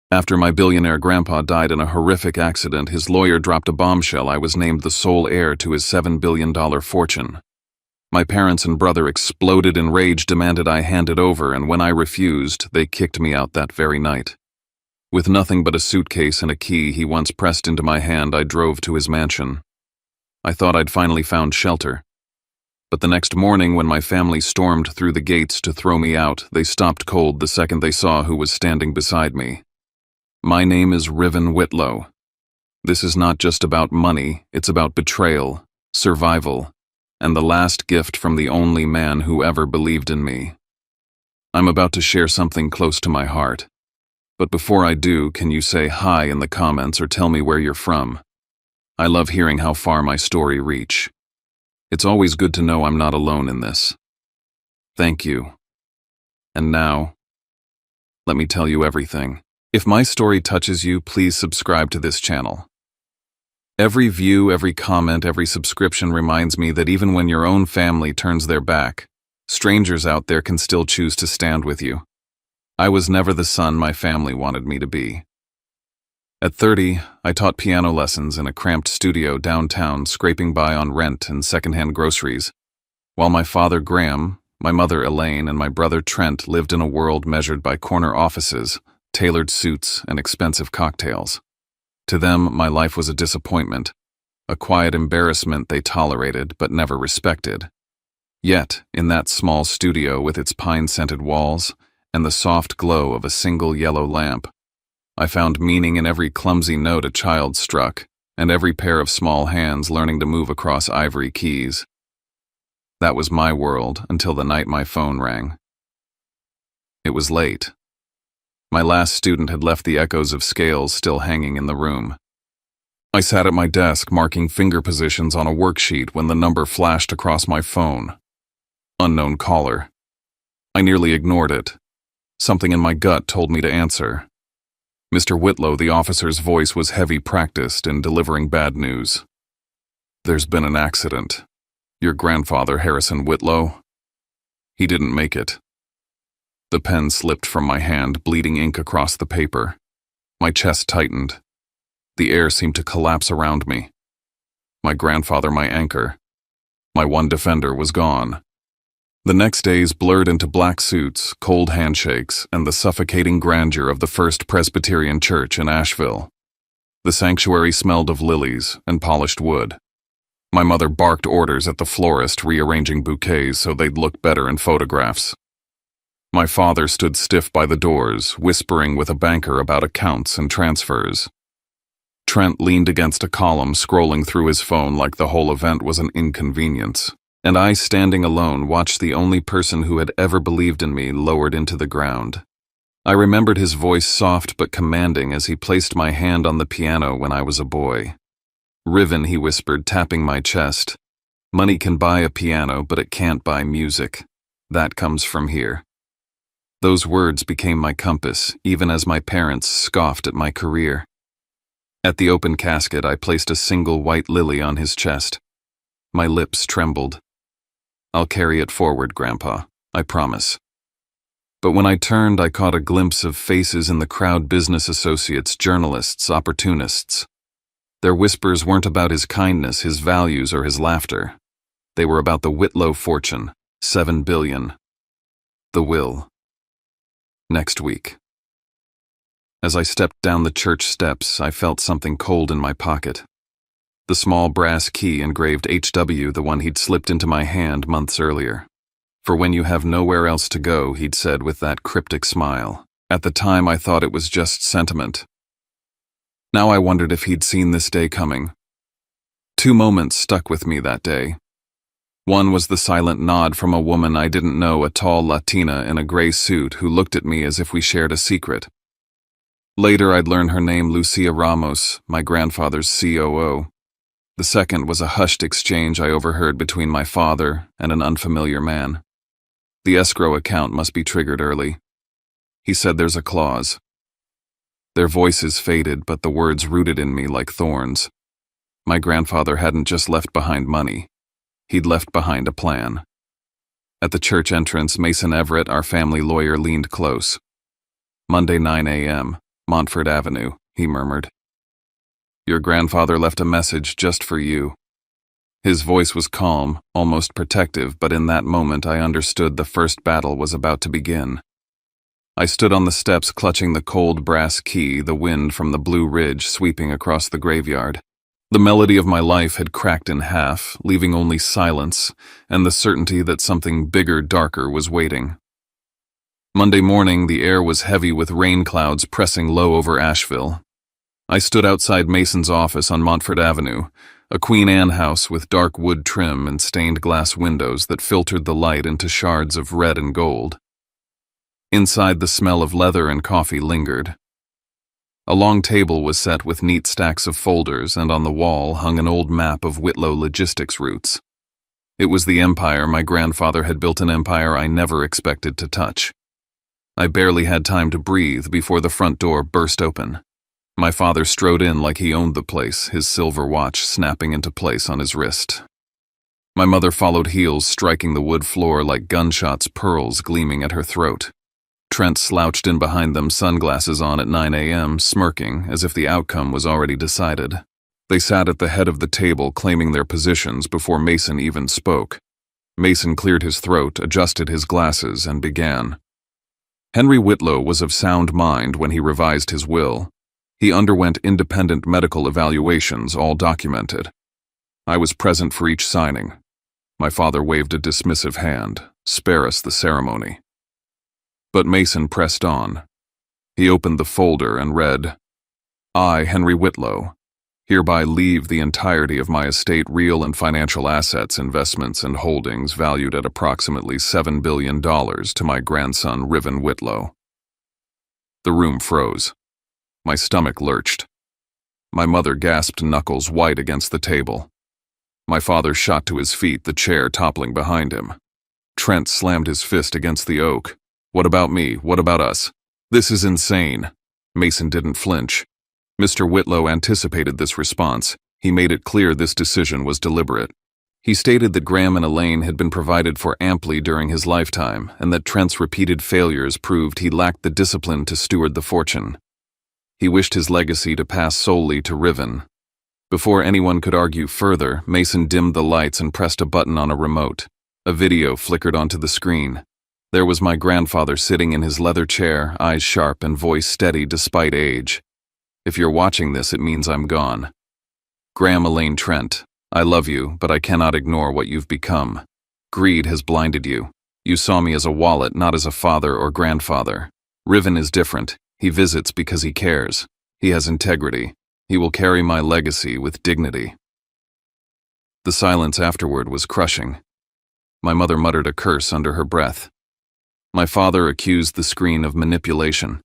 After my billionaire grandpa died in a horrific accident, his lawyer dropped a bombshell. I was named the sole heir to his $7 billion fortune. My parents and brother exploded in rage, demanded I hand it over, and when I refused, they kicked me out that very night. With nothing but a suitcase and a key he once pressed into my hand, I drove to his mansion. I thought I'd finally found shelter. But the next morning, when my family stormed through the gates to throw me out, they stopped cold the second they saw who was standing beside me. My name is Riven Whitlow. This is not just about money, it's about betrayal, survival, and the last gift from the only man who ever believed in me. I'm about to share something close to my heart. But before I do, can you say hi in the comments or tell me where you're from? I love hearing how far my story reach. It's always good to know I'm not alone in this. Thank you. And now, let me tell you everything. If my story touches you, please subscribe to this channel. Every view, every comment, every subscription reminds me that even when your own family turns their back, strangers out there can still choose to stand with you. I was never the son my family wanted me to be. At 30, I taught piano lessons in a cramped studio downtown, scraping by on rent and secondhand groceries, while my father Graham, my mother Elaine, and my brother Trent lived in a world measured by corner offices, tailored suits, and expensive cocktails. To them, my life was a disappointment, a quiet embarrassment they tolerated but never respected. Yet, in that small studio with its pine-scented walls and the soft glow of a single yellow lamp, I found meaning in every clumsy note a child struck and every pair of small hands learning to move across ivory keys. That was my world until the night my phone rang. It was late. My last student had left the echoes of scales still hanging in the room. I sat at my desk marking finger positions on a worksheet when the number flashed across my phone. Unknown caller. I nearly ignored it. Something in my gut told me to answer. Mr. Whitlow, the officer's voice was heavy, practiced in delivering bad news. There's been an accident. Your grandfather, Harrison Whitlow, he didn't make it. The pen slipped from my hand, bleeding ink across the paper. My chest tightened. The air seemed to collapse around me. My grandfather, my anchor, my one defender, was gone. The next days blurred into black suits, cold handshakes, and the suffocating grandeur of the First Presbyterian Church in Asheville. The sanctuary smelled of lilies and polished wood. My mother barked orders at the florist, rearranging bouquets so they'd look better in photographs. My father stood stiff by the doors, whispering with a banker about accounts and transfers. Trent leaned against a column, scrolling through his phone like the whole event was an inconvenience. And I, standing alone, watched the only person who had ever believed in me lowered into the ground. I remembered his voice, soft but commanding, as he placed my hand on the piano when I was a boy. Riven, he whispered, tapping my chest. Money can buy a piano, but it can't buy music. That comes from here. Those words became my compass, even as my parents scoffed at my career. At the open casket, I placed a single white lily on his chest. My lips trembled. I'll carry it forward, Grandpa, I promise. But when I turned, I caught a glimpse of faces in the crowd: business associates, journalists, opportunists. Their whispers weren't about his kindness, his values, or his laughter. They were about the Whitlow fortune, $7 billion. The will. Next week. As I stepped down the church steps, I felt something cold in my pocket. The small brass key engraved HW, the one he'd slipped into my hand months earlier. For when you have nowhere else to go, he'd said with that cryptic smile. At the time, I thought it was just sentiment. Now I wondered if he'd seen this day coming. Two moments stuck with me that day. One was the silent nod from a woman I didn't know, a tall Latina in a gray suit who looked at me as if we shared a secret. Later, I'd learn her name, Lucia Ramos, my grandfather's COO. The second was a hushed exchange I overheard between my father and an unfamiliar man. The escrow account must be triggered early. He said there's a clause. Their voices faded, but the words rooted in me like thorns. My grandfather hadn't just left behind money. He'd left behind a plan. At the church entrance, Mason Everett, our family lawyer, leaned close. Monday, 9 a.m. Montfort Avenue, he murmured. Your grandfather left a message just for you. His voice was calm, almost protective, but in that moment I understood the first battle was about to begin. I stood on the steps clutching the cold brass key, the wind from the Blue Ridge sweeping across the graveyard. The melody of my life had cracked in half, leaving only silence and the certainty that something bigger, darker was waiting. Monday morning, the air was heavy with rain clouds pressing low over Asheville. I stood outside Mason's office on Montfort Avenue, a Queen Anne house with dark wood trim and stained glass windows that filtered the light into shards of red and gold. Inside, the smell of leather and coffee lingered. A long table was set with neat stacks of folders, and on the wall hung an old map of Whitlow logistics routes. It was the empire my grandfather had built, an empire I never expected to touch. I barely had time to breathe before the front door burst open. My father strode in like he owned the place, his silver watch snapping into place on his wrist. My mother followed, heels striking the wood floor like gunshots, pearls gleaming at her throat. Trent slouched in behind them, sunglasses on at 9 a.m., smirking as if the outcome was already decided. They sat at the head of the table, claiming their positions before Mason even spoke. Mason cleared his throat, adjusted his glasses, and began. Henry Whitlow was of sound mind when he revised his will. He underwent independent medical evaluations, all documented. I was present for each signing. My father waved a dismissive hand. Spare us the ceremony. But Mason pressed on. He opened the folder and read, I, Henry Whitlow, hereby leave the entirety of my estate, real and financial assets, investments, and holdings valued at approximately $7 billion to my grandson, Riven Whitlow. The room froze. My stomach lurched. My mother gasped, knuckles white against the table. My father shot to his feet, the chair toppling behind him. Trent slammed his fist against the oak. What about me? What about us? This is insane. Mason didn't flinch. Mr. Whitlow anticipated this response. He made it clear this decision was deliberate. He stated that Graham and Elaine had been provided for amply during his lifetime, and that Trent's repeated failures proved he lacked the discipline to steward the fortune. He wished his legacy to pass solely to Riven. Before anyone could argue further, Mason dimmed the lights and pressed a button on a remote. A video flickered onto the screen. There was my grandfather sitting in his leather chair, eyes sharp and voice steady despite age. If you're watching this, it means I'm gone. Graham, Elaine, Trent, I love you, but I cannot ignore what you've become. Greed has blinded you. You saw me as a wallet, not as a father or grandfather. Riven is different. He visits because he cares. He has integrity. He will carry my legacy with dignity. The silence afterward was crushing. My mother muttered a curse under her breath. My father accused the screen of manipulation.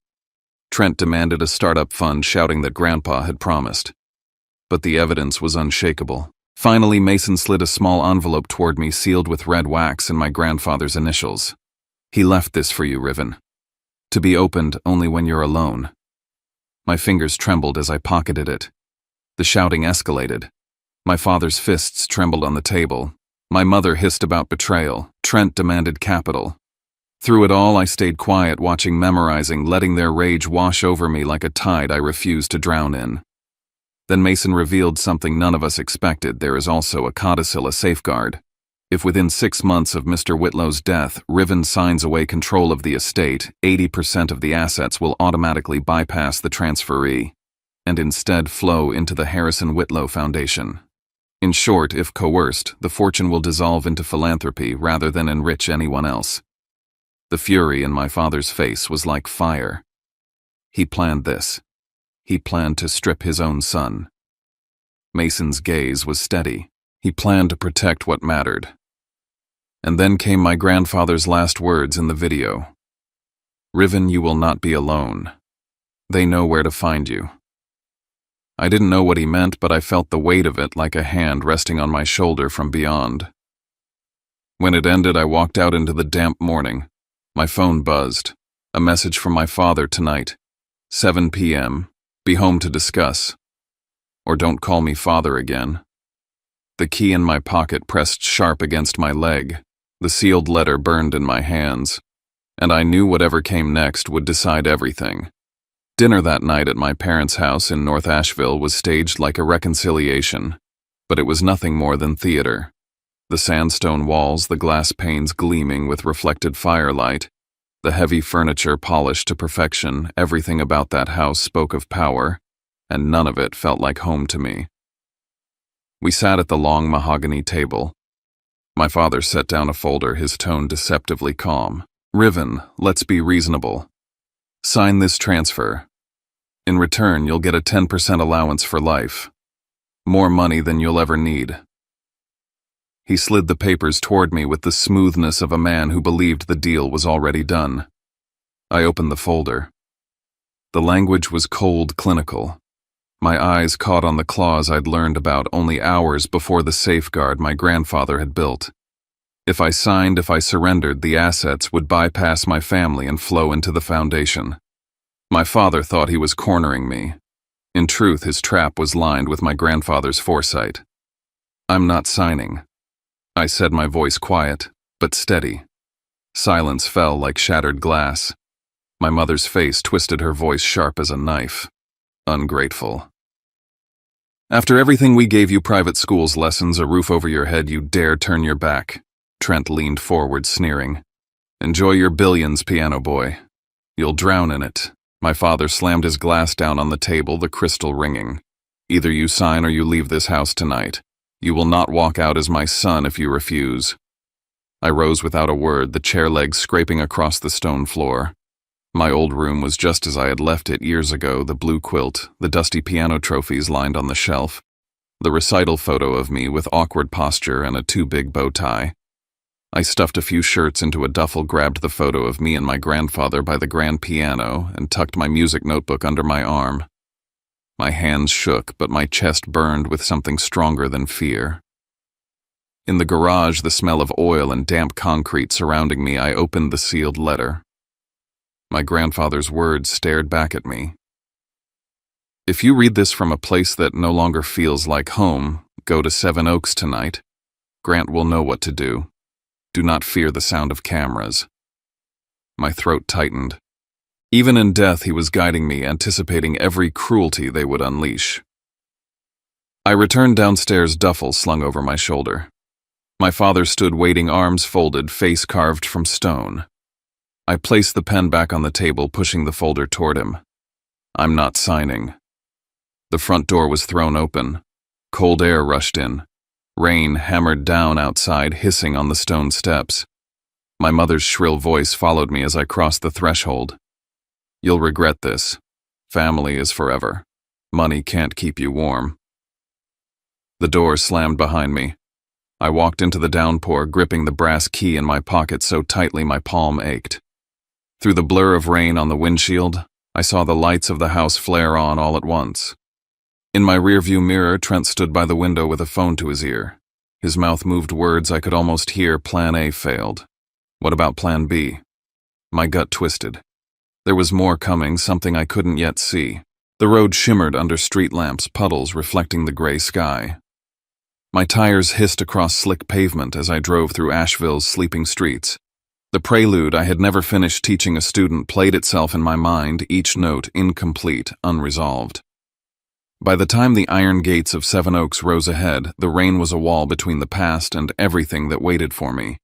Trent demanded a startup fund, shouting that Grandpa had promised. But the evidence was unshakable. Finally, Mason slid a small envelope toward me, sealed with red wax and my grandfather's initials. He left this for you, Riven. To be opened only when you're alone. My fingers trembled as I pocketed it. The shouting escalated. My father's fists trembled on the table. My mother hissed about betrayal. Trent demanded capital. Through it all, I stayed quiet, watching, memorizing, letting their rage wash over me like a tide I refused to drown in. Then Mason revealed something none of us expected. There is also a codicil, a safeguard. If within 6 months of Mr. Whitlow's death, Riven signs away control of the estate, 80% of the assets will automatically bypass the transferee and instead flow into the Harrison Whitlow Foundation. In short, if coerced, the fortune will dissolve into philanthropy rather than enrich anyone else. The fury in my father's face was like fire. He planned this. He planned to strip his own son. Mason's gaze was steady. He planned to protect what mattered. And then came my grandfather's last words in the video. Riven, you will not be alone. They know where to find you. I didn't know what he meant, but I felt the weight of it like a hand resting on my shoulder from beyond. When it ended, I walked out into the damp morning. My phone buzzed. A message from my father tonight. 7 p.m. Be home to discuss. Or don't call me father again. The key in my pocket pressed sharp against my leg. The sealed letter burned in my hands. And I knew whatever came next would decide everything. Dinner that night at my parents' house in North Asheville was staged like a reconciliation, but it was nothing more than theater. The sandstone walls, the glass panes gleaming with reflected firelight, the heavy furniture polished to perfection, everything about that house spoke of power, and none of it felt like home to me. We sat at the long mahogany table. My father set down a folder, his tone deceptively calm. "Riven, let's be reasonable. Sign this transfer. In return, you'll get a 10% allowance for life. More money than you'll ever need." He slid the papers toward me with the smoothness of a man who believed the deal was already done. I opened the folder. The language was cold, clinical. My eyes caught on the clause I'd learned about only hours before the safeguard my grandfather had built. If I surrendered, the assets would bypass my family and flow into the foundation. My father thought he was cornering me. In truth, his trap was lined with my grandfather's foresight. "I'm not signing," I said, my voice quiet, but steady. Silence fell like shattered glass. My mother's face twisted, her voice sharp as a knife. "Ungrateful. After everything we gave you, private schools, lessons, a roof over your head, you dare turn your back." Trent leaned forward, sneering. "Enjoy your billions, piano boy. You'll drown in it." My father slammed his glass down on the table, the crystal ringing. "Either you sign or you leave this house tonight. You will not walk out as my son if you refuse." I rose without a word, the chair legs scraping across the stone floor. My old room was just as I had left it years ago, the blue quilt, the dusty piano trophies lined on the shelf, the recital photo of me with awkward posture and a too big bow tie. I stuffed a few shirts into a duffel, grabbed the photo of me and my grandfather by the grand piano, and tucked my music notebook under my arm. My hands shook, but my chest burned with something stronger than fear. In the garage, the smell of oil and damp concrete surrounding me, I opened the sealed letter. My grandfather's words stared back at me. "If you read this from a place that no longer feels like home, go to Seven Oaks tonight. Grant will know what to do. Do not fear the sound of cameras." My throat tightened. Even in death, he was guiding me, anticipating every cruelty they would unleash. I returned downstairs, duffel slung over my shoulder. My father stood waiting, arms folded, face carved from stone. I placed the pen back on the table, pushing the folder toward him. "I'm not signing." The front door was thrown open. Cold air rushed in. Rain hammered down outside, hissing on the stone steps. My mother's shrill voice followed me as I crossed the threshold. "You'll regret this. Family is forever. Money can't keep you warm." The door slammed behind me. I walked into the downpour, gripping the brass key in my pocket so tightly my palm ached. Through the blur of rain on the windshield, I saw the lights of the house flare on all at once. In my rearview mirror, Trent stood by the window with a phone to his ear. His mouth moved words I could almost hear. Plan A failed. What about Plan B? My gut twisted. There was more coming, something I couldn't yet see. The road shimmered under street lamps, puddles reflecting the gray sky. My tires hissed across slick pavement as I drove through Asheville's sleeping streets. The prelude I had never finished teaching a student played itself in my mind, each note incomplete, unresolved. By the time the iron gates of Seven Oaks rose ahead, the rain was a wall between the past and everything that waited for me.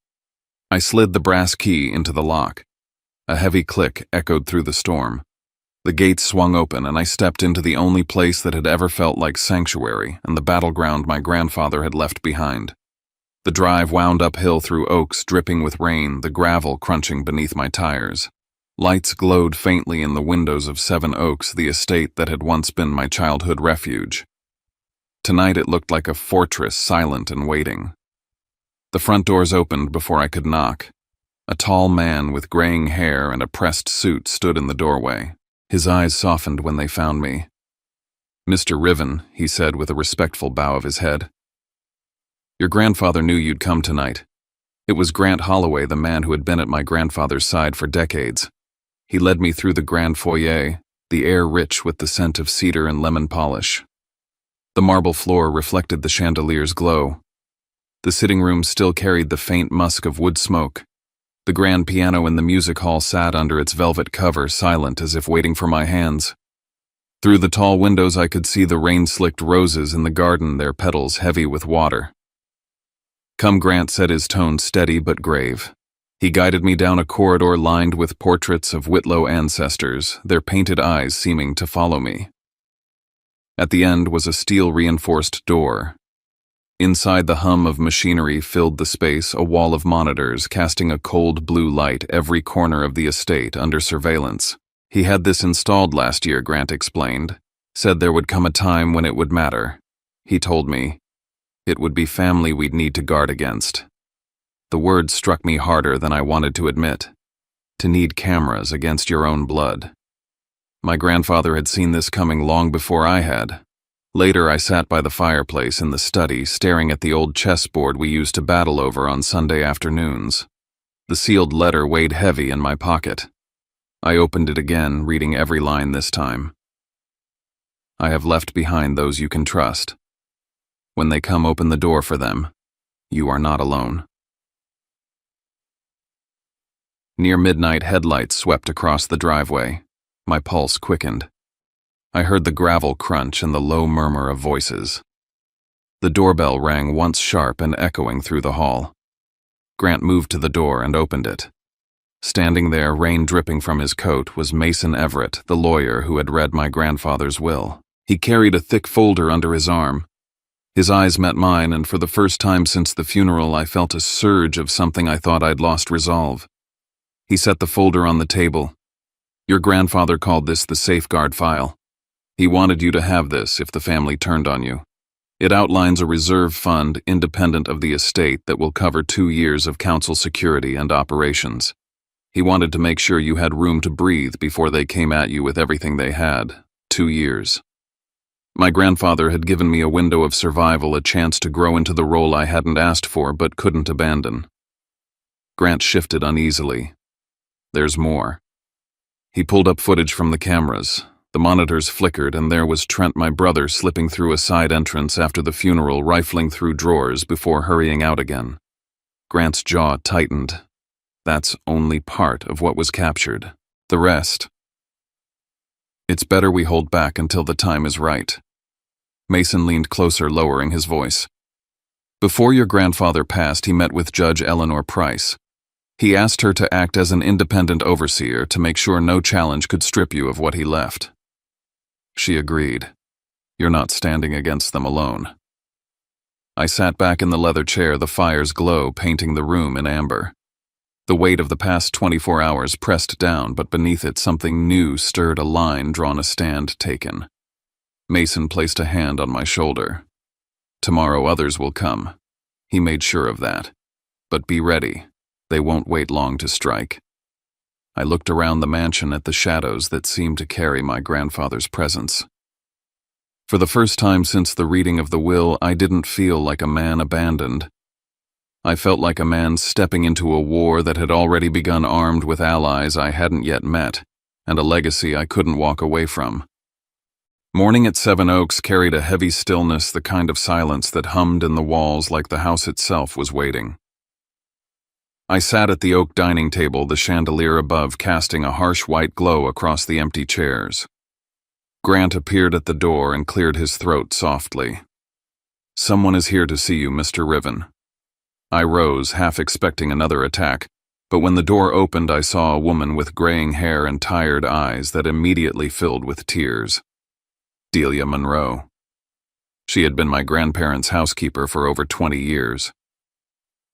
I slid the brass key into the lock. A heavy click echoed through the storm. The gates swung open, and I stepped into the only place that had ever felt like sanctuary and the battleground my grandfather had left behind. The drive wound uphill through oaks, dripping with rain, the gravel crunching beneath my tires. Lights glowed faintly in the windows of Seven Oaks, the estate that had once been my childhood refuge. Tonight it looked like a fortress, silent and waiting. The front doors opened before I could knock. A tall man with graying hair and a pressed suit stood in the doorway. His eyes softened when they found me. "Mr. Riven," he said with a respectful bow of his head. "Your grandfather knew you'd come tonight. It was Grant Holloway, the man who had been at my grandfather's side for decades. He led me through the grand foyer, the air rich with the scent of cedar and lemon polish. The marble floor reflected the chandelier's glow. The sitting room still carried the faint musk of wood smoke. The grand piano in the music hall sat under its velvet cover, silent as if waiting for my hands. Through the tall windows I could see the rain-slicked roses in the garden, their petals heavy with water. "Come," Grant said, his tone steady but grave. He guided me down a corridor lined with portraits of Whitlow ancestors, their painted eyes seeming to follow me. At the end was a steel-reinforced door. Inside, the hum of machinery filled the space, a wall of monitors casting a cold blue light, every corner of the estate under surveillance. "He had this installed last year," Grant explained. "Said there would come a time when it would matter. He told me it would be family we'd need to guard against." The word struck me harder than I wanted to admit. To need cameras against your own blood. My grandfather had seen this coming long before I had. Later, I sat by the fireplace in the study, staring at the old chessboard we used to battle over on Sunday afternoons. The sealed letter weighed heavy in my pocket. I opened it again, reading every line this time. "I have left behind those you can trust. When they come, open the door for them. You are not alone." Near midnight, headlights swept across the driveway. My pulse quickened. I heard the gravel crunch and the low murmur of voices. The doorbell rang once sharp and echoing through the hall. Grant moved to the door and opened it. Standing there, rain dripping from his coat, was Mason Everett, the lawyer who had read my grandfather's will. He carried a thick folder under his arm. His eyes met mine, and for the first time since the funeral I felt a surge of something I thought I'd lost resolve. He set the folder on the table. "Your grandfather called this the safeguard file. He wanted you to have this if the family turned on you. It outlines a reserve fund independent of the estate that will cover 2 years of council security and operations. He wanted to make sure you had room to breathe before they came at you with everything they had. 2 years. My grandfather had given me a window of survival, a chance to grow into the role I hadn't asked for but couldn't abandon." Grant shifted uneasily. "There's more." He pulled up footage from the cameras. The monitors flickered, and there was Trent, my brother, slipping through a side entrance after the funeral, rifling through drawers before hurrying out again. Grant's jaw tightened. That's only part of what was captured. The rest. "It's better we hold back until the time is right." Mason leaned closer, lowering his voice. "Before your grandfather passed, he met with Judge Eleanor Price. He asked her to act as an independent overseer to make sure no challenge could strip you of what he left. She agreed. You're not standing against them alone." I sat back in the leather chair, the fire's glow painting the room in amber. The weight of the past 24 hours pressed down, but beneath it something new stirred, a line drawn, a stand taken. Mason placed a hand on my shoulder. "Tomorrow others will come." He made sure of that. "But be ready. They won't wait long to strike." I looked around the mansion at the shadows that seemed to carry my grandfather's presence. For the first time since the reading of the will, I didn't feel like a man abandoned. I felt like a man stepping into a war that had already begun, armed with allies I hadn't yet met, and a legacy I couldn't walk away from. Morning at Seven Oaks carried a heavy stillness, the kind of silence that hummed in the walls like the house itself was waiting. I sat at the oak dining table, the chandelier above casting a harsh white glow across the empty chairs. Grant appeared at the door and cleared his throat softly. "Someone is here to see you, Mr. Riven." I rose, half expecting another attack, but when the door opened I saw a woman with graying hair and tired eyes that immediately filled with tears. Delia Monroe. She had been my grandparents' housekeeper for over 20 years.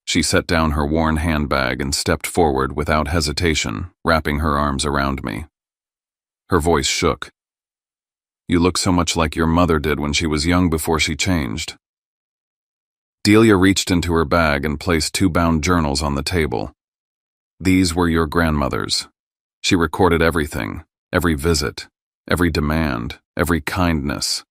She set down her worn handbag and stepped forward without hesitation, wrapping her arms around me. Her voice shook. "You look so much like your mother did when she was young before she changed." Delia reached into her bag and placed 2 bound journals on the table. "These were your grandmother's. She recorded everything, every visit, every demand, every kindness."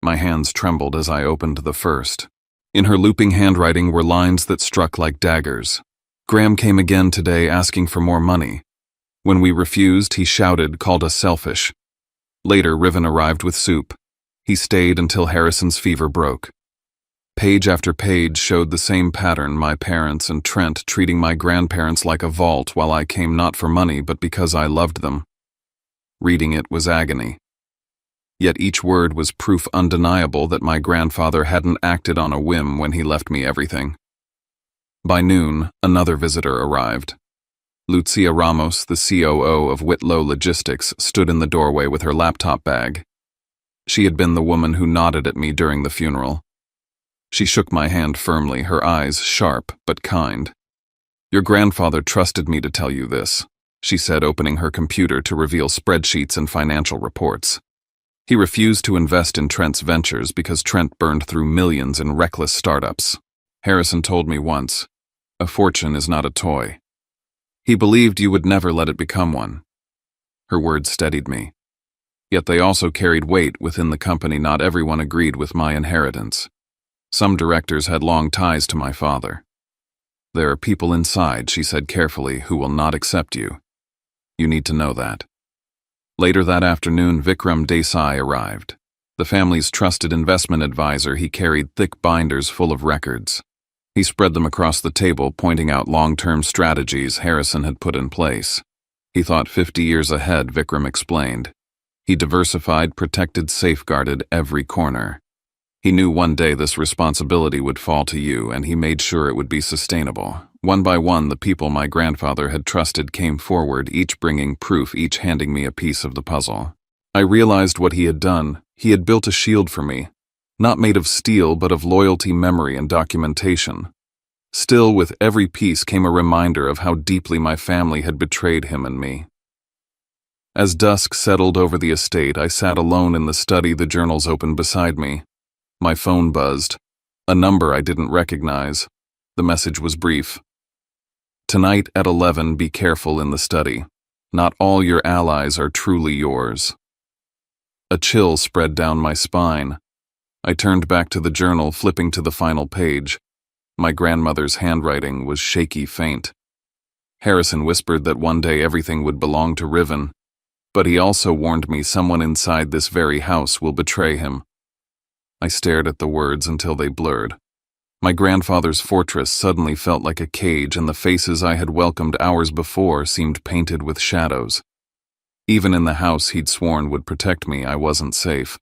My hands trembled as I opened the first. In her looping handwriting were lines that struck like daggers. "Graham came again today asking for more money. When we refused, he shouted, called us selfish. Later, Riven arrived with soup. He stayed until Harrison's fever broke." Page after page showed the same pattern, my parents and Trent treating my grandparents like a vault while I came not for money but because I loved them. Reading it was agony. Yet each word was proof undeniable that my grandfather hadn't acted on a whim when he left me everything. By noon, another visitor arrived. Lucia Ramos, the COO of Whitlow Logistics, stood in the doorway with her laptop bag. She had been the woman who nodded at me during the funeral. She shook my hand firmly, her eyes sharp but kind. "Your grandfather trusted me to tell you this," she said, opening her computer to reveal spreadsheets and financial reports. "He refused to invest in Trent's ventures because Trent burned through millions in reckless startups. Harrison told me once, 'A fortune is not a toy.' He believed you would never let it become one." Her words steadied me. Yet they also carried weight within the company. Not everyone agreed with my inheritance. Some directors had long ties to my father. "There are people inside," she said carefully, "who will not accept you. You need to know that." Later that afternoon, Vikram Desai arrived. The family's trusted investment advisor, he carried thick binders full of records. He spread them across the table, pointing out long-term strategies Harrison had put in place. He thought 50 years ahead, Vikram explained. He diversified, protected, safeguarded every corner. He knew one day this responsibility would fall to you, and he made sure it would be sustainable. One by one, the people my grandfather had trusted came forward, each bringing proof, each handing me a piece of the puzzle. I realized what he had done. He had built a shield for me. Not made of steel, but of loyalty, memory, and documentation. Still, with every piece came a reminder of how deeply my family had betrayed him and me. As dusk settled over the estate, I sat alone in the study, the journals open beside me. My phone buzzed. A number I didn't recognize. The message was brief. "Tonight at 11, be careful in the study. Not all your allies are truly yours." A chill spread down my spine. I turned back to the journal, flipping to the final page. My grandmother's handwriting was shaky, faint. Harrison whispered that one day everything would belong to Riven, but he also warned me someone inside this very house will betray him. I stared at the words until they blurred. My grandfather's fortress suddenly felt like a cage, and the faces I had welcomed hours before seemed painted with shadows. Even in the house he'd sworn would protect me, I wasn't safe.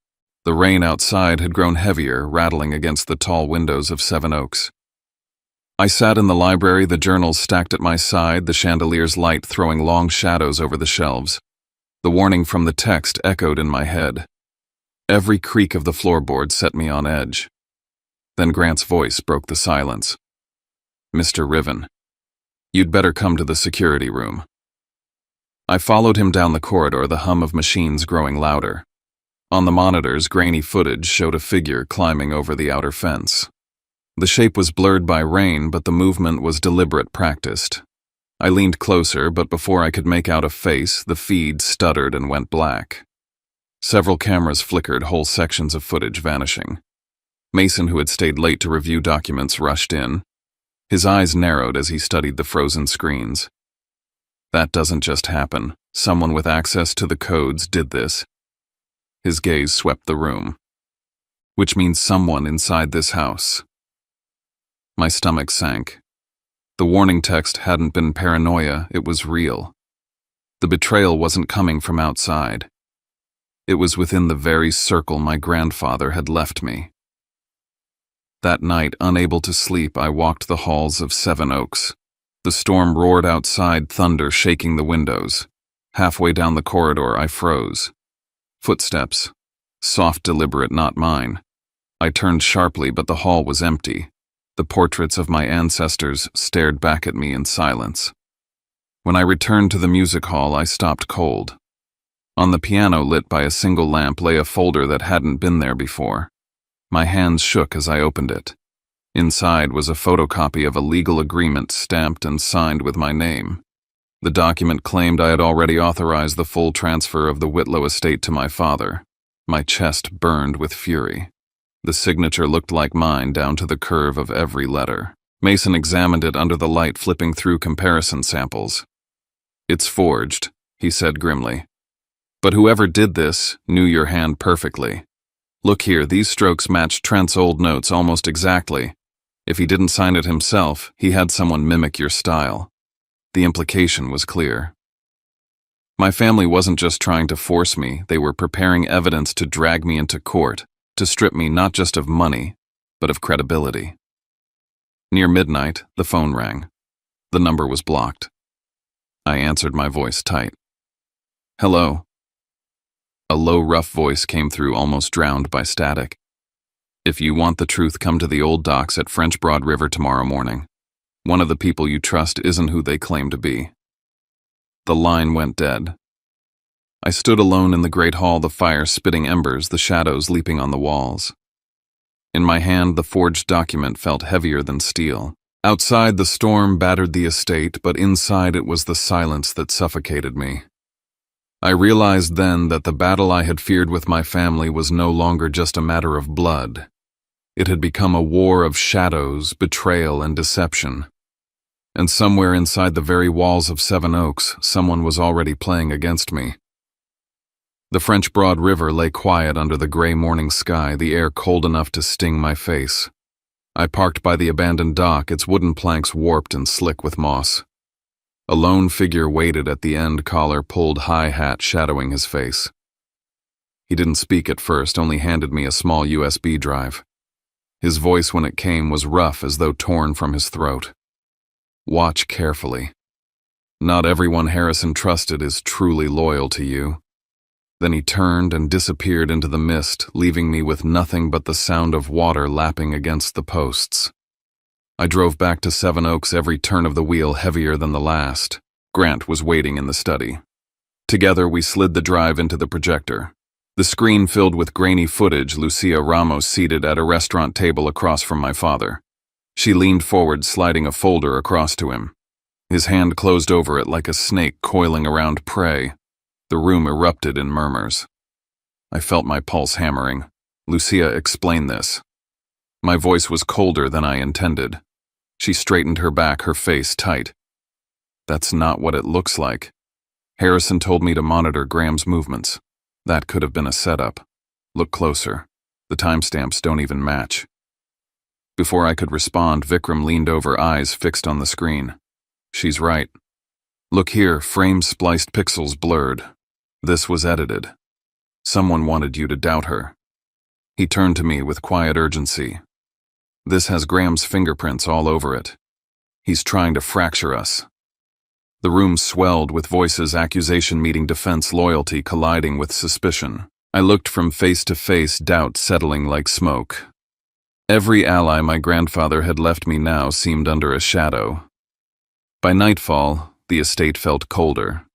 The rain outside had grown heavier, rattling against the tall windows of Seven Oaks. I sat in the library, the journals stacked at my side, the chandelier's light throwing long shadows over the shelves. The warning from the text echoed in my head. Every creak of the floorboard set me on edge. Then Grant's voice broke the silence. "Mr. Riven, you'd better come to the security room." I followed him down the corridor, the hum of machines growing louder. On the monitors, grainy footage showed a figure climbing over the outer fence. The shape was blurred by rain, but the movement was deliberate, practiced. I leaned closer, but before I could make out a face, the feed stuttered and went black. Several cameras flickered, whole sections of footage vanishing. Mason, who had stayed late to review documents, rushed in. His eyes narrowed as he studied the frozen screens. "That doesn't just happen. Someone with access to the codes did this." His gaze swept the room. "Which means someone inside this house." My stomach sank. The warning text hadn't been paranoia, it was real. The betrayal wasn't coming from outside. It was within the very circle my grandfather had left me. That night, unable to sleep, I walked the halls of Seven Oaks. The storm roared outside, thunder shaking the windows. Halfway down the corridor, I froze. Footsteps. Soft, deliberate, not mine. I turned sharply, but the hall was empty. The portraits of my ancestors stared back at me in silence. When I returned to the music hall, I stopped cold. On the piano, lit by a single lamp, lay a folder that hadn't been there before. My hands shook as I opened it. Inside was a photocopy of a legal agreement stamped and signed with my name. The document claimed I had already authorized the full transfer of the Whitlow estate to my father. My chest burned with fury. The signature looked like mine down to the curve of every letter. Mason examined it under the light, flipping through comparison samples. "It's forged," he said grimly. "But whoever did this knew your hand perfectly. Look here, these strokes match Trent's old notes almost exactly. If he didn't sign it himself, he had someone mimic your style." The implication was clear. My family wasn't just trying to force me, they were preparing evidence to drag me into court, to strip me not just of money, but of credibility. Near midnight, the phone rang. The number was blocked. I answered, my voice tight. "Hello." A low, rough voice came through, almost drowned by static. "If you want the truth, come to the old docks at French Broad River tomorrow morning. One of the people you trust isn't who they claim to be." The line went dead. I stood alone in the great hall, the fire spitting embers, the shadows leaping on the walls. In my hand, the forged document felt heavier than steel. Outside, the storm battered the estate, but inside it was the silence that suffocated me. I realized then that the battle I had feared with my family was no longer just a matter of blood. It had become a war of shadows, betrayal, and deception. And somewhere inside the very walls of Seven Oaks, someone was already playing against me. The French Broad River lay quiet under the gray morning sky, the air cold enough to sting my face. I parked by the abandoned dock, its wooden planks warped and slick with moss. A lone figure waited at the end, collar pulled, high hat shadowing his face. He didn't speak at first, only handed me a small USB drive. His voice, when it came, was rough, as though torn from his throat. "Watch carefully. Not everyone Harrison trusted is truly loyal to you." Then he turned and disappeared into the mist, leaving me with nothing but the sound of water lapping against the posts. I drove back to Seven Oaks, every turn of the wheel heavier than the last. Grant was waiting in the study. Together we slid the drive into the projector. The screen filled with grainy footage, Lucia Ramos seated at a restaurant table across from my father. She leaned forward, sliding a folder across to him. His hand closed over it like a snake coiling around prey. The room erupted in murmurs. I felt my pulse hammering. "Lucia, explain this." My voice was colder than I intended. She straightened her back, her face tight. "That's not what it looks like. Harrison told me to monitor Graham's movements. That could have been a setup. Look closer. The timestamps don't even match." Before I could respond, Vikram leaned over, eyes fixed on the screen. "She's right. Look here, frame spliced, pixels blurred. This was edited. Someone wanted you to doubt her." He turned to me with quiet urgency. "This has Graham's fingerprints all over it. He's trying to fracture us." The room swelled with voices, accusation meeting defense, loyalty colliding with suspicion. I looked from face to face, doubt settling like smoke. Every ally my grandfather had left me now seemed under a shadow. By nightfall, the estate felt colder.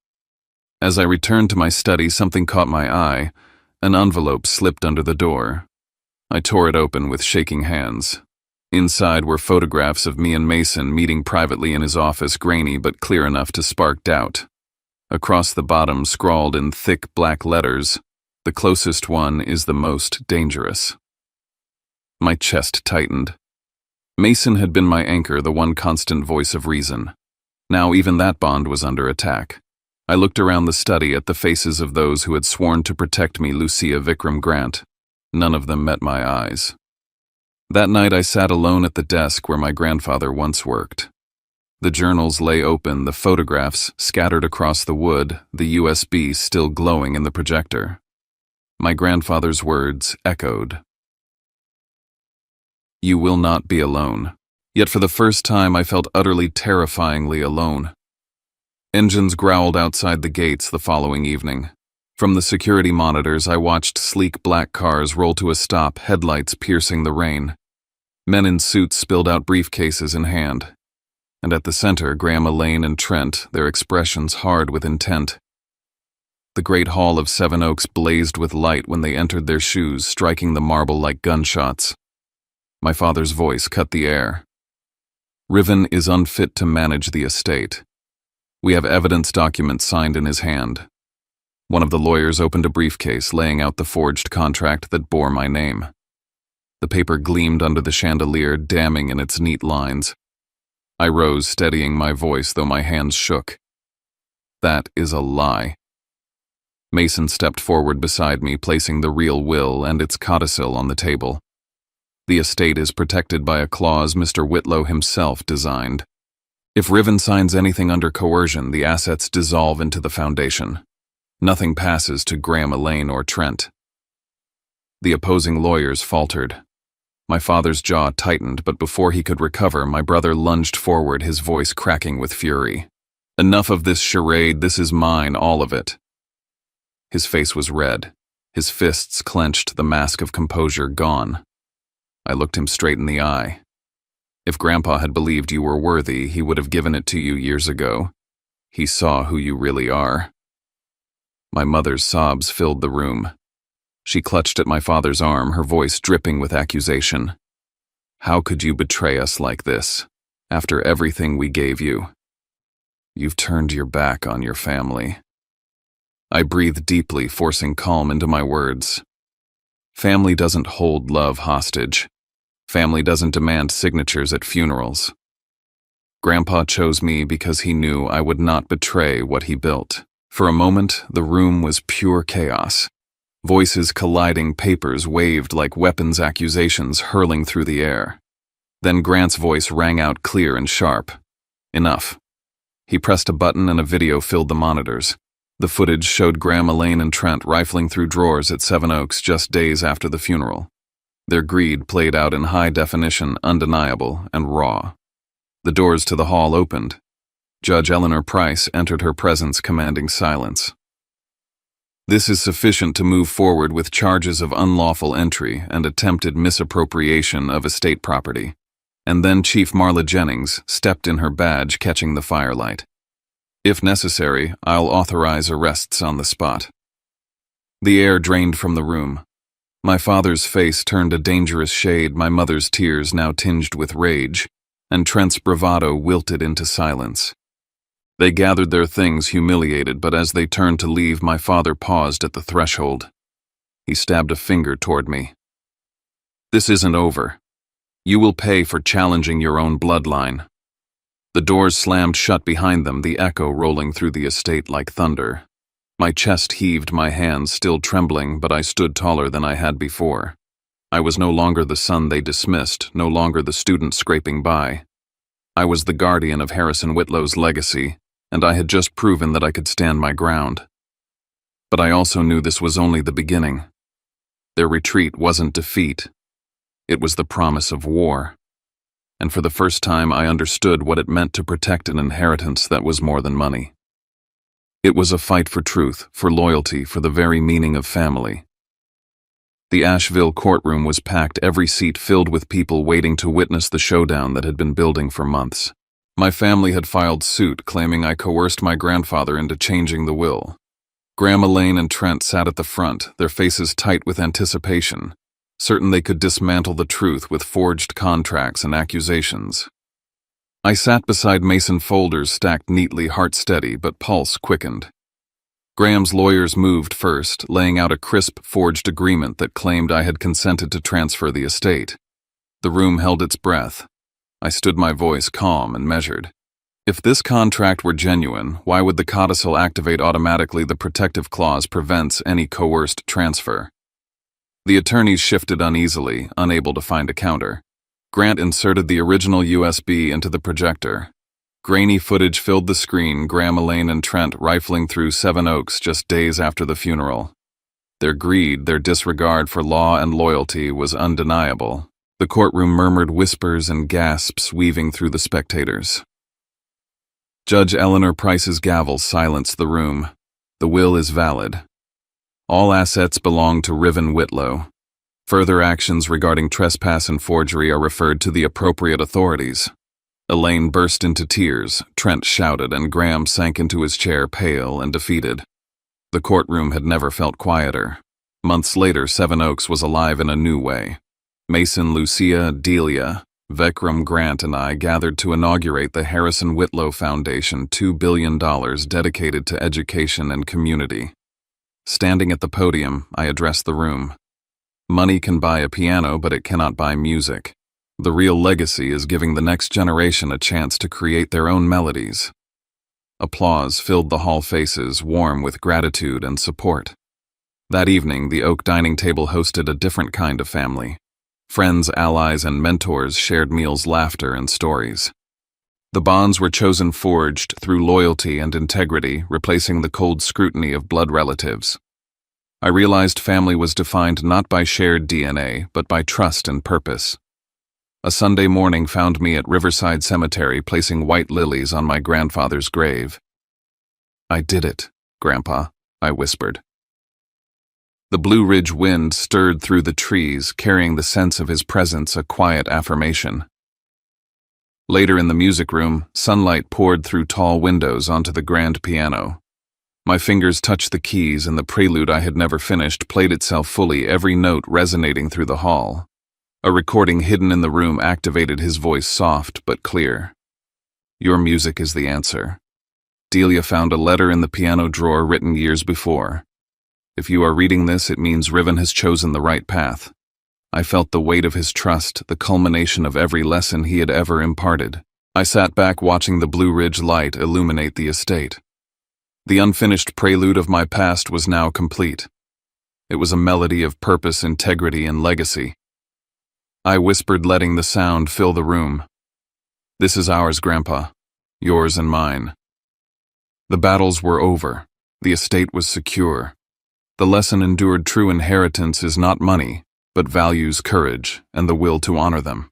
As I returned to my study, something caught my eye. An envelope slipped under the door. I tore it open with shaking hands. Inside were photographs of me and Mason meeting privately in his office, grainy but clear enough to spark doubt. Across the bottom, scrawled in thick black letters, "The closest one is the most dangerous." My chest tightened. Mason had been my anchor, the one constant voice of reason. Now even that bond was under attack. I looked around the study at the faces of those who had sworn to protect me, Lucia, Vikram, Grant. None of them met my eyes. That night I sat alone at the desk where my grandfather once worked. The journals lay open, the photographs scattered across the wood, the USB still glowing in the projector. My grandfather's words echoed. "You will not be alone." Yet for the first time I felt utterly terrifyingly alone. Engines growled outside the gates the following evening. From the security monitors I watched sleek black cars roll to a stop, headlights piercing the rain. Men in suits spilled out, briefcases in hand. And at the center, Graham, Elaine, and Trent, their expressions hard with intent. The great hall of Seven Oaks blazed with light when they entered, their shoes striking the marble like gunshots. My father's voice cut the air. "Riven is unfit to manage the estate. We have evidence documents signed in his hand." One of the lawyers opened a briefcase, laying out the forged contract that bore my name. The paper gleamed under the chandelier, damning in its neat lines. I rose, steadying my voice, though my hands shook. "That is a lie." Mason stepped forward beside me, placing the real will and its codicil on the table. "The estate is protected by a clause Mr. Whitlow himself designed. If Riven signs anything under coercion, the assets dissolve into the foundation. Nothing passes to Graham, Elaine, or Trent. The opposing lawyers faltered. My father's jaw tightened, but before he could recover, my brother lunged forward, his voice cracking with fury. "Enough of this charade, this is mine, all of it." His face was red, his fists clenched, the mask of composure gone. I looked him straight in the eye. "If Grandpa had believed you were worthy, he would have given it to you years ago. He saw who you really are." My mother's sobs filled the room. She clutched at my father's arm, her voice dripping with accusation. "How could you betray us like this, after everything we gave you? You've turned your back on your family." I breathed deeply, forcing calm into my words. Family doesn't hold love hostage. Family doesn't demand signatures at funerals. Grandpa chose me because he knew I would not betray what he built. For a moment, the room was pure chaos. Voices colliding, papers waved like weapons, accusations hurling through the air. Then Grant's voice rang out clear and sharp. Enough. He pressed a button and a video filled the monitors. The footage showed Graham, Elaine, and Trent rifling through drawers at Seven Oaks just days after the funeral. Their greed played out in high definition, undeniable, and raw. The doors to the hall opened. Judge Eleanor Price entered, her presence commanding silence. "This is sufficient to move forward with charges of unlawful entry and attempted misappropriation of estate property." And then Chief Marla Jennings stepped in, her badge catching the firelight. "If necessary, I'll authorize arrests on the spot." The air drained from the room. My father's face turned a dangerous shade, my mother's tears now tinged with rage, and Trent's bravado wilted into silence. They gathered their things, humiliated, but as they turned to leave, my father paused at the threshold. He stabbed a finger toward me. "This isn't over. You will pay for challenging your own bloodline." The doors slammed shut behind them, the echo rolling through the estate like thunder. My chest heaved, my hands still trembling, but I stood taller than I had before. I was no longer the son they dismissed, no longer the student scraping by. I was the guardian of Harrison Whitlow's legacy, and I had just proven that I could stand my ground. But I also knew this was only the beginning. Their retreat wasn't defeat. It was the promise of war. And for the first time, I understood what it meant to protect an inheritance that was more than money. It was a fight for truth, for loyalty, for the very meaning of family. The Asheville courtroom was packed, every seat filled with people waiting to witness the showdown that had been building for months. My family had filed suit, claiming I coerced my grandfather into changing the will. Graham, Elaine, and Trent sat at the front, their faces tight with anticipation, certain they could dismantle the truth with forged contracts and accusations. I sat beside Mason folders stacked neatly, heart steady, but pulse quickened. Graham's lawyers moved first, laying out a crisp, forged agreement that claimed I had consented to transfer the estate. The room held its breath. I stood, my voice calm and measured. If this contract were genuine, why would the codicil activate automatically? The protective clause prevents any coerced transfer. The attorneys shifted uneasily, unable to find a counter. Grant inserted the original USB into the projector. Grainy footage filled the screen, Graham, Elaine, and Trent rifling through Seven Oaks just days after the funeral. Their greed, their disregard for law and loyalty was undeniable. The courtroom murmured, whispers and gasps weaving through the spectators. Judge Eleanor Price's gavel silenced the room. The will is valid. All assets belong to Riven Whitlow. Further actions regarding trespass and forgery are referred to the appropriate authorities. Elaine burst into tears, Trent shouted, and Graham sank into his chair, pale and defeated. The courtroom had never felt quieter. Months later, Seven Oaks was alive in a new way. Mason, Lucia, Delia, Vikram, Grant, and I gathered to inaugurate the Harrison Whitlow Foundation, $2 billion dedicated to education and community. Standing at the podium, I addressed the room. Money can buy a piano, but it cannot buy music. The real legacy is giving the next generation a chance to create their own melodies. Applause filled the hall, faces warm with gratitude and support. That evening, the oak dining table hosted a different kind of family. Friends, allies, and mentors shared meals, laughter, and stories. The bonds were chosen forged through loyalty and integrity, replacing the cold scrutiny of blood relatives. I realized family was defined not by shared DNA, but by trust and purpose. A Sunday morning found me at Riverside Cemetery placing white lilies on my grandfather's grave. "I did it, Grandpa," I whispered. The Blue Ridge wind stirred through the trees, carrying the sense of his presence, a quiet affirmation. Later in the music room, sunlight poured through tall windows onto the grand piano. My fingers touched the keys, and the prelude I had never finished played itself fully, every note resonating through the hall. A recording hidden in the room activated his voice, soft but clear. "Your music is the answer." Delia found a letter in the piano drawer written years before. "If you are reading this, it means Riven has chosen the right path." I felt the weight of his trust, the culmination of every lesson he had ever imparted. I sat back watching the Blue Ridge light illuminate the estate. The unfinished prelude of my past was now complete. It was a melody of purpose, integrity, and legacy. I whispered, letting the sound fill the room. "This is ours, Grandpa. Yours and mine." The battles were over. The estate was secure. The lesson endured: true inheritance is not money, but values, courage, and the will to honor them.